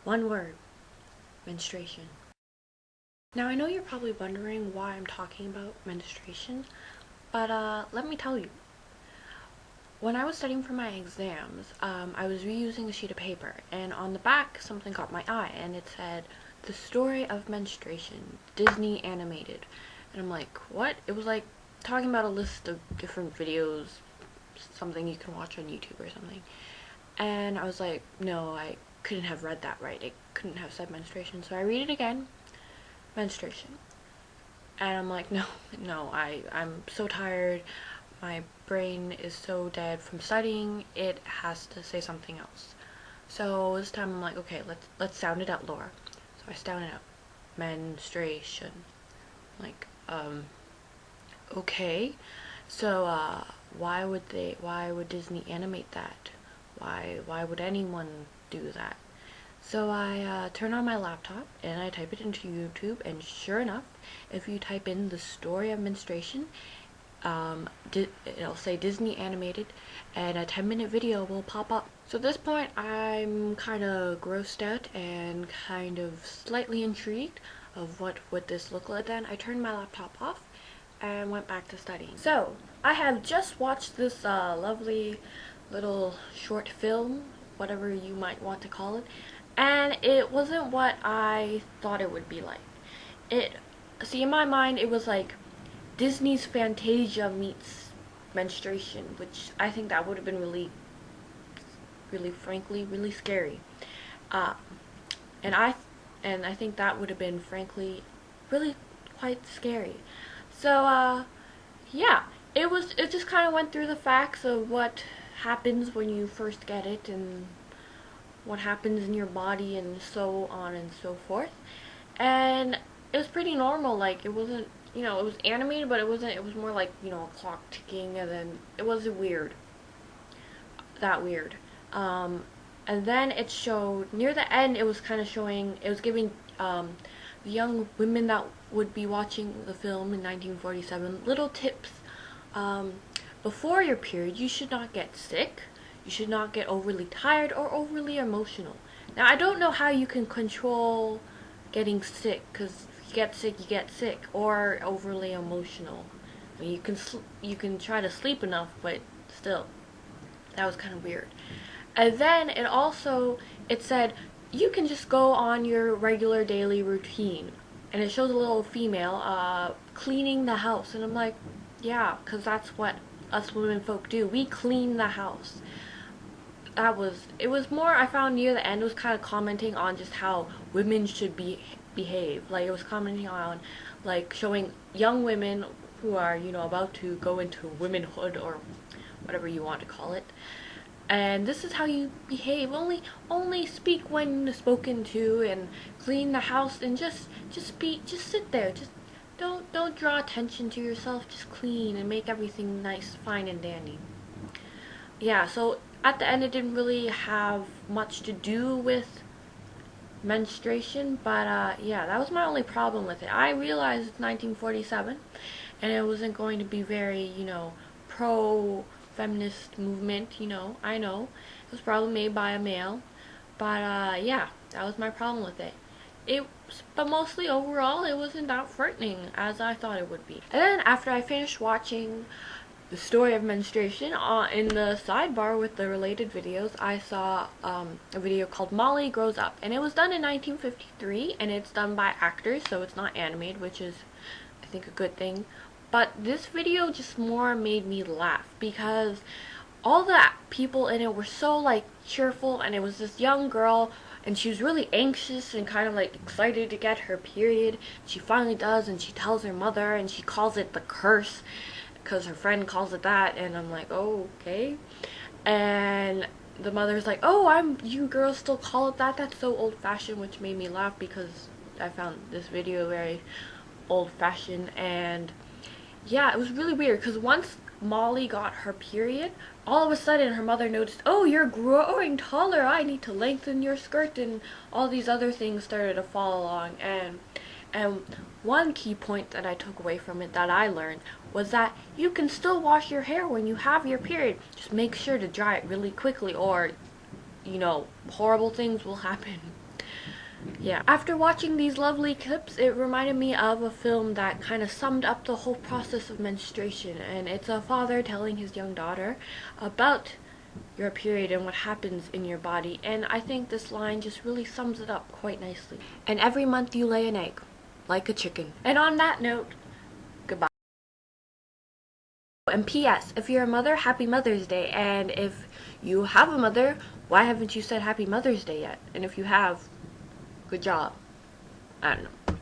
One word: menstruation. Now I know you're probably wondering why I'm talking about menstruation, but let me tell you. When I was studying for my exams, I was reusing a sheet of paper, and on the back something caught my eye, and it said, "The Story of Menstruation, Disney Animated." And I'm like, what? It was like talking about a list of different videos, something you can watch on YouTube or something. And I was like, no, I couldn't have read that right. It couldn't have said menstruation. So I read it again, menstruation. And I'm like, no, I'm so tired. My brain is so dead from studying. It has to say something else. So this time I'm like, okay, let's sound it out, Laura. So I sound it out. Menstruation. Like, okay. So why would Disney animate that? Why would anyone do that? So I turn on my laptop and I type it into YouTube, and sure enough, if you type in "the story of menstruation," it'll say Disney animated, and a 10-minute video will pop up. So at this point, I'm kind of grossed out and kind of slightly intrigued of what would this look like. Then I turned my laptop off and went back to studying. So I have just watched this lovely little short film, whatever you might want to call it, and it wasn't what I thought it would be like. See, in my mind, it was like Disney's Fantasia meets menstruation, which I think that would have been really frankly, really scary. Uh, and I think that would have been, frankly, really quite scary. So, yeah, it just kind of went through the facts of what happens when you first get it, and what happens in your body, and so on and so forth. And it was pretty normal. Like, it wasn't, it was animated, but it was more like, a clock ticking, and then it wasn't that weird. And then it showed, near the end, it was kind of showing, it was giving the young women that would be watching the film in 1947 little tips. Before your period, you should not get sick. You should not get overly tired or overly emotional. Now, I don't know how you can control getting sick, because if you get sick, or overly emotional. I mean, you can try to sleep enough, but still, that was kind of weird. And then it said you can just go on your regular daily routine, and it shows a little female cleaning the house, and I'm like, yeah, because that's what us women folk do. We clean the house. It was more, I found near the end, it was kind of commenting on just how women should behave. Like, it was commenting on, like, showing young women who are, about to go into womanhood, or whatever you want to call it. And this is how you behave. Only speak when spoken to, and clean the house, and just sit there. Just don't draw attention to yourself. Just clean and make everything nice, fine and dandy. Yeah, so at the end, it didn't really have much to do with menstruation, but yeah, that was my only problem with it. I realized it's 1947, and it wasn't going to be very, pro-feminist movement, I know. It was probably made by a male, but yeah, that was my problem with it. But mostly overall, it wasn't that frightening as I thought it would be. And then after I finished watching The Story of Menstruation, in the sidebar with the related videos, I saw a video called Molly Grows Up, and it was done in 1953, and it's done by actors, so it's not animated, which is, I think, a good thing. But this video just more made me laugh, because all the people in it were so, like, cheerful, and it was this young girl, and she was really anxious and kind of, like, excited to get her period. She finally does, and she tells her mother, and she calls it the curse, because her friend calls it that, and I'm like, oh, okay. And the mother's like, oh, you girls still call it that? That's so old-fashioned, which made me laugh, because I found this video very old-fashioned. And yeah, it was really weird, because once Molly got her period, all of a sudden her mother noticed, oh, you're growing taller, I need to lengthen your skirt, and all these other things started to fall along. And one key point that I took away from it, that I learned, was that you can still wash your hair when you have your period. Just make sure to dry it really quickly, or, horrible things will happen. Yeah. After watching these lovely clips, it reminded me of a film that kind of summed up the whole process of menstruation. And it's a father telling his young daughter about your period and what happens in your body. And I think this line just really sums it up quite nicely. And every month you lay an egg, like a chicken. And on that note, goodbye. And P.S. If you're a mother, happy Mother's Day. And if you have a mother, why haven't you said happy Mother's Day yet? And if you have, good job. I don't know.